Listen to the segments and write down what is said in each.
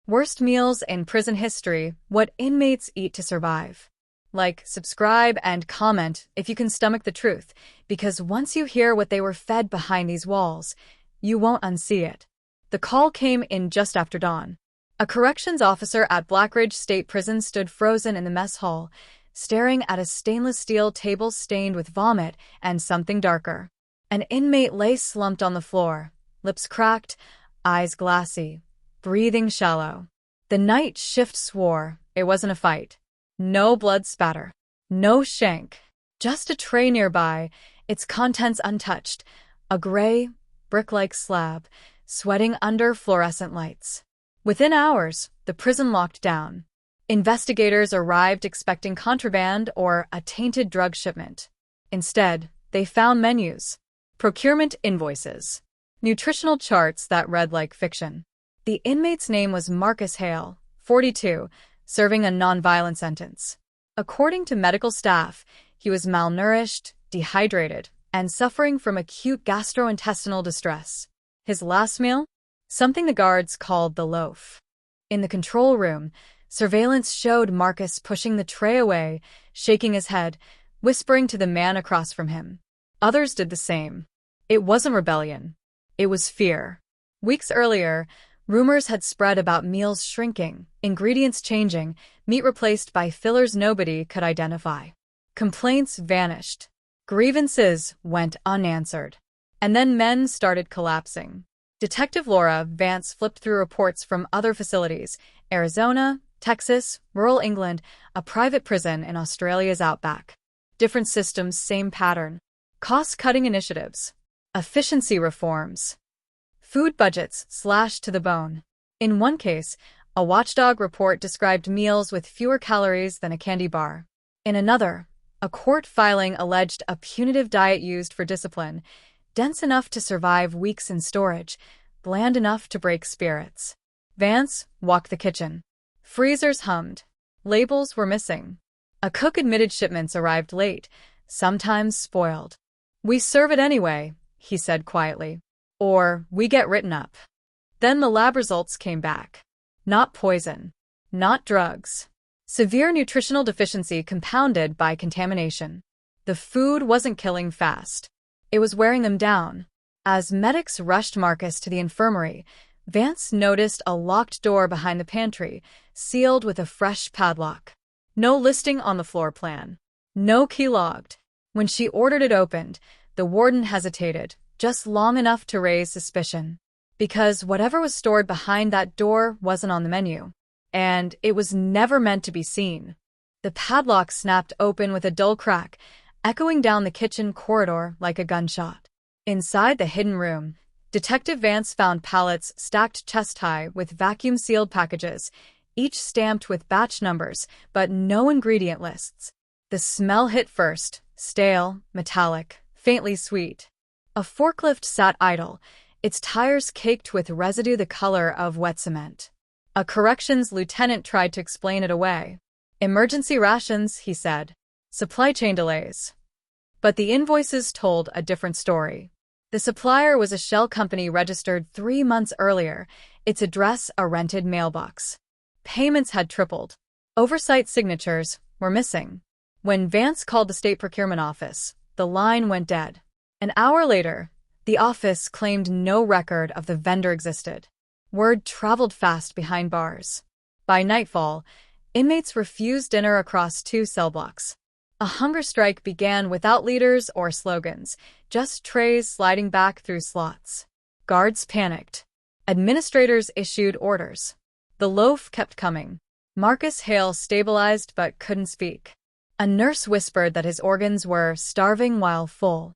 Worst meals in prison history, what inmates eat to survive. Like, subscribe, and comment if you can stomach the truth, because once you hear what they were fed behind these walls, you won't unsee it. The call came in just after dawn. A corrections officer at Blackridge State Prison stood frozen in the mess hall, staring at a stainless steel table stained with vomit and something darker. An inmate lay slumped on the floor, lips cracked, eyes glassy, breathing shallow. The night shift swore it wasn't a fight. No blood spatter. No shank. Just a tray nearby, its contents untouched. A gray, brick-like slab, sweating under fluorescent lights. Within hours, the prison locked down. Investigators arrived expecting contraband or a tainted drug shipment. Instead, they found menus, procurement invoices, nutritional charts that read like fiction. The inmate's name was Marcus Hale, 42, serving a nonviolent sentence. According to medical staff, he was malnourished, dehydrated, and suffering from acute gastrointestinal distress. His last meal? Something the guards called the Loaf. In the control room, surveillance showed Marcus pushing the tray away, shaking his head, whispering to the man across from him. Others did the same. It wasn't rebellion. It was fear. Weeks earlier, rumors had spread about meals shrinking, ingredients changing, meat replaced by fillers nobody could identify. Complaints vanished. Grievances went unanswered. And then men started collapsing. Detective Laura Vance flipped through reports from other facilities: Arizona, Texas, rural England, a private prison in Australia's outback. Different systems, same pattern. Cost-cutting initiatives. Efficiency reforms. Food budgets slashed to the bone. In one case, a watchdog report described meals with fewer calories than a candy bar. In another, a court filing alleged a punitive diet used for discipline, dense enough to survive weeks in storage, bland enough to break spirits. Vance walked the kitchen. Freezers hummed. Labels were missing. A cook admitted shipments arrived late, sometimes spoiled. "We serve it anyway," he said quietly. "Or we get written up." Then the lab results came back. Not poison. Not drugs. Severe nutritional deficiency compounded by contamination. The food wasn't killing fast. It was wearing them down. As medics rushed Marcus to the infirmary, Vance noticed a locked door behind the pantry, sealed with a fresh padlock. No listing on the floor plan. No key logged. When she ordered it opened, the warden hesitated, just long enough to raise suspicion. Because whatever was stored behind that door wasn't on the menu. And it was never meant to be seen. The padlock snapped open with a dull crack, echoing down the kitchen corridor like a gunshot. Inside the hidden room, Detective Vance found pallets stacked chest-high with vacuum-sealed packages, each stamped with batch numbers, but no ingredient lists. The smell hit first, stale, metallic, faintly sweet. A forklift sat idle, its tires caked with residue the color of wet cement. A corrections lieutenant tried to explain it away. "Emergency rations," he said. "Supply chain delays." But the invoices told a different story. The supplier was a shell company registered 3 months earlier, its address a rented mailbox. Payments had tripled. Oversight signatures were missing. When Vance called the state procurement office, the line went dead. An hour later, the office claimed no record of the vendor existed. Word traveled fast behind bars. By nightfall, inmates refused dinner across 2 cell blocks. A hunger strike began without leaders or slogans, just trays sliding back through slots. Guards panicked. Administrators issued orders. The loaf kept coming. Marcus Hale stabilized but couldn't speak. A nurse whispered that his organs were starving while full.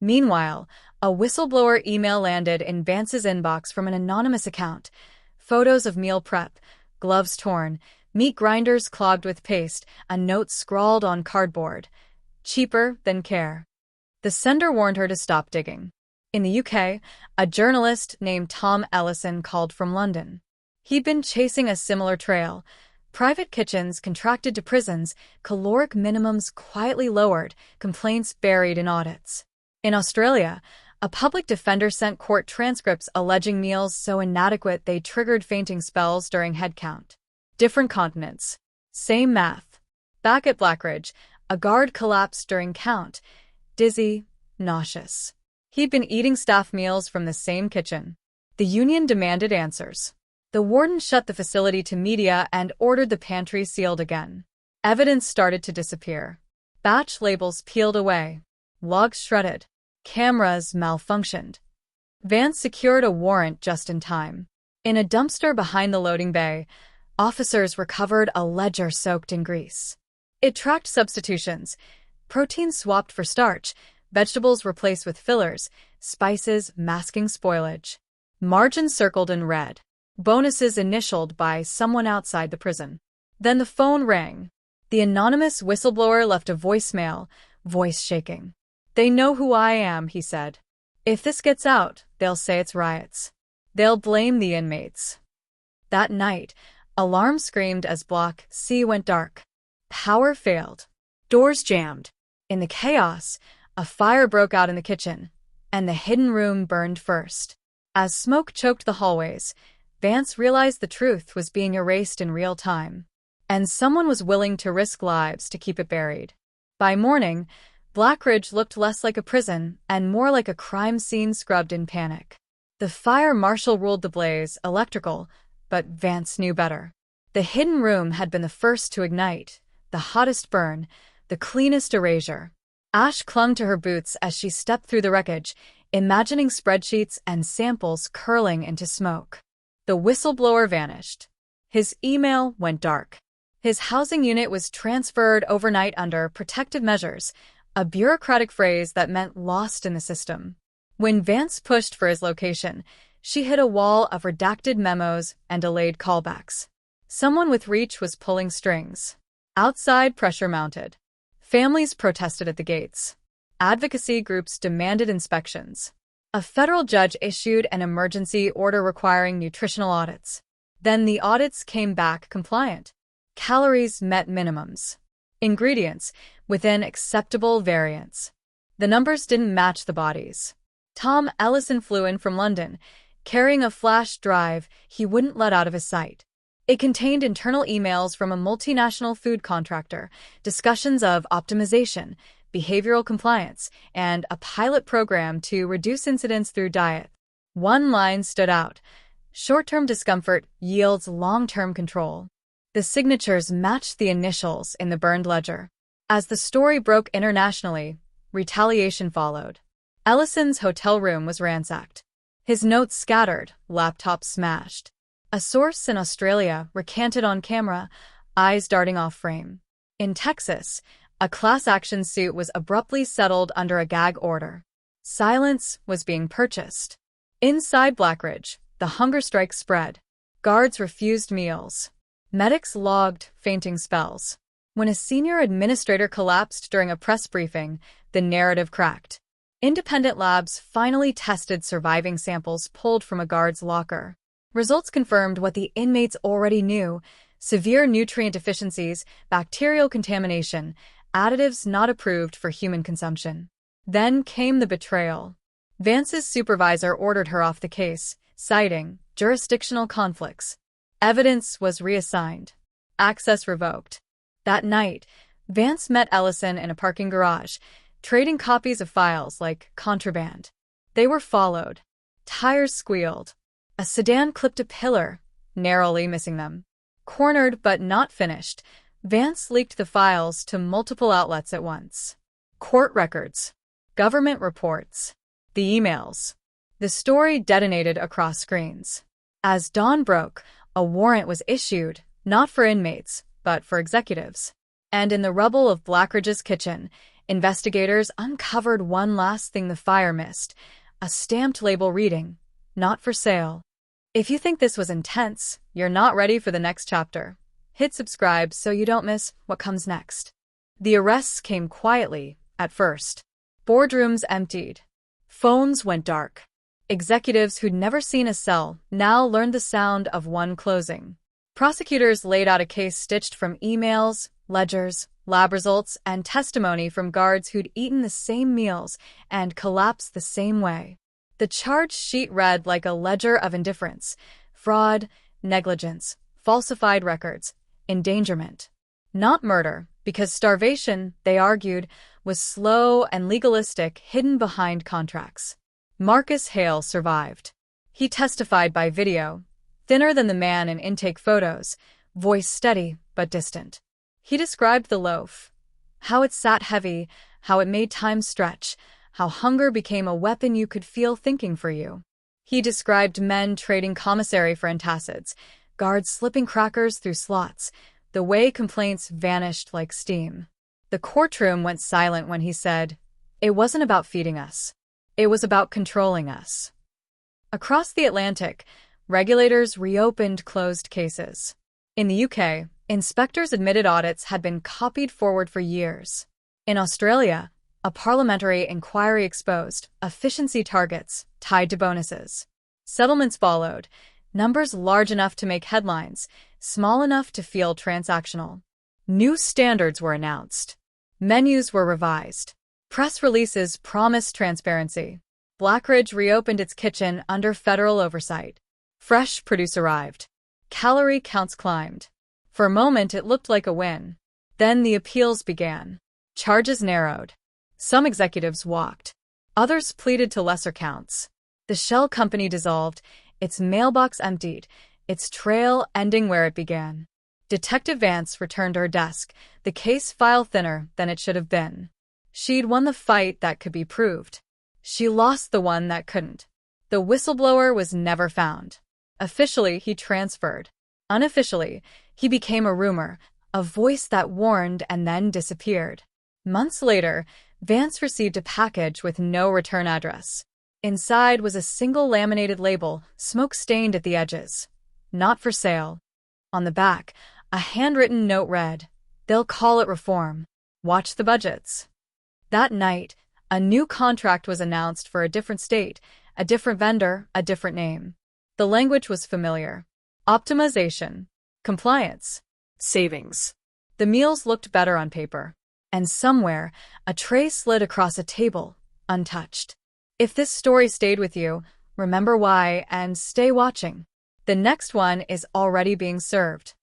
Meanwhile, a whistleblower email landed in Vance's inbox from an anonymous account. Photos of meal prep, gloves torn, meat grinders clogged with paste, a note scrawled on cardboard. Cheaper than care. The sender warned her to stop digging. In the UK, a journalist named Tom Ellison called from London. He'd been chasing a similar trail. Private kitchens contracted to prisons, caloric minimums quietly lowered, complaints buried in audits. In Australia, A public defender sent court transcripts alleging meals so inadequate they triggered fainting spells during head count. Different continents. Same math. Back at Blackridge, a guard collapsed during count, dizzy, nauseous. He'd been eating staff meals from the same kitchen. The union demanded answers. The warden shut the facility to media and ordered the pantry sealed again. Evidence started to disappear. Batch labels peeled away. Logs shredded. Cameras malfunctioned. Vance secured a warrant just in time. In a dumpster behind the loading bay, officers recovered a ledger soaked in grease. It tracked substitutions. Protein swapped for starch, vegetables replaced with fillers, spices masking spoilage. Margins circled in red. Bonuses initialed by someone outside the prison. Then the phone rang. The anonymous whistleblower left a voicemail, voice shaking. "They know who I am," he said. "If this gets out, they'll say it's riots. They'll blame the inmates." That night, alarms screamed as Block C went dark. Power failed. Doors jammed. In the chaos, a fire broke out in the kitchen, and the hidden room burned first. As smoke choked the hallways, Vance realized the truth was being erased in real time, and someone was willing to risk lives to keep it buried. By morning, Blackridge looked less like a prison and more like a crime scene scrubbed in panic. The fire marshal ruled the blaze electrical, but Vance knew better. The hidden room had been the first to ignite, the hottest burn, the cleanest erasure. Ash clung to her boots as she stepped through the wreckage, imagining spreadsheets and samples curling into smoke. The whistleblower vanished. His email went dark. His housing unit was transferred overnight under protective measures, a bureaucratic phrase that meant lost in the system. When Vance pushed for his location, she hit a wall of redacted memos and delayed callbacks. Someone with reach was pulling strings. Outside, pressure mounted. Families protested at the gates. Advocacy groups demanded inspections. A federal judge issued an emergency order requiring nutritional audits. Then the audits came back compliant. Calories met minimums. Ingredients within acceptable variance. The numbers didn't match the bodies. Tom Ellison flew in from London, carrying a flash drive he wouldn't let out of his sight. It contained internal emails from a multinational food contractor, discussions of optimization, behavioral compliance, and a pilot program to reduce incidents through diet. One line stood out: short-term discomfort yields long-term control. The signatures matched the initials in the burned ledger. As the story broke internationally, retaliation followed. Ellison's hotel room was ransacked. His notes scattered, laptop smashed. A source in Australia recanted on camera, eyes darting off frame. In Texas, a class action suit was abruptly settled under a gag order. Silence was being purchased. Inside Blackridge, the hunger strike spread. Guards refused meals. Medics logged fainting spells. When a senior administrator collapsed during a press briefing, the narrative cracked. Independent labs finally tested surviving samples pulled from a guard's locker. Results confirmed what the inmates already knew: severe nutrient deficiencies, bacterial contamination, additives not approved for human consumption. Then came the betrayal. Vance's supervisor ordered her off the case, citing jurisdictional conflicts. Evidence was reassigned. Access revoked. That night, Vance met Ellison in a parking garage, trading copies of files like contraband. They were followed. Tires squealed. A sedan clipped a pillar, narrowly missing them. Cornered but not finished, Vance leaked the files to multiple outlets at once. Court records. Government reports. The emails. The story detonated across screens. As dawn broke, a warrant was issued, not for inmates, but for executives. And in the rubble of Blackridge's kitchen, investigators uncovered one last thing the fire missed: a stamped label reading, "Not for sale." If you think this was intense, you're not ready for the next chapter. Hit subscribe so you don't miss what comes next. The arrests came quietly, at first. Boardrooms emptied. Phones went dark. Executives who'd never seen a cell now learned the sound of one closing. Prosecutors laid out a case stitched from emails, ledgers, lab results, and testimony from guards who'd eaten the same meals and collapsed the same way. The charge sheet read like a ledger of indifference: fraud, negligence, falsified records, endangerment. Not murder, because starvation, they argued, was slow and legalistic, hidden behind contracts. Marcus Hale survived. He testified by video, thinner than the man in intake photos, voice steady but distant. He described the loaf, how it sat heavy, how it made time stretch, how hunger became a weapon you could feel thinking for you. He described men trading commissary for antacids, guards slipping crackers through slots, the way complaints vanished like steam. The courtroom went silent when he said, "It wasn't about feeding us. It was about controlling us." Across the Atlantic, regulators reopened closed cases. In the UK, inspectors admitted audits had been copied forward for years. In Australia, a parliamentary inquiry exposed efficiency targets tied to bonuses. Settlements followed, numbers large enough to make headlines, small enough to feel transactional. New standards were announced. Menus were revised. Press releases promised transparency. Blackridge reopened its kitchen under federal oversight. Fresh produce arrived. Calorie counts climbed. For a moment, it looked like a win. Then the appeals began. Charges narrowed. Some executives walked. Others pleaded to lesser counts. The shell company dissolved, its mailbox emptied, its trail ending where it began. Detective Vance returned to her desk, the case file thinner than it should have been. She'd won the fight that could be proved. She lost the one that couldn't. The whistleblower was never found. Officially, he transferred. Unofficially, he became a rumor, a voice that warned and then disappeared. Months later, Vance received a package with no return address. Inside was a single laminated label, smoke-stained at the edges. Not for sale. On the back, a handwritten note read, "They'll call it reform. Watch the budgets." That night, a new contract was announced for a different state, a different vendor, a different name. The language was familiar. Optimization. Compliance. Savings. The meals looked better on paper. And somewhere, a tray slid across a table, untouched. If this story stayed with you, remember why and stay watching. The next one is already being served.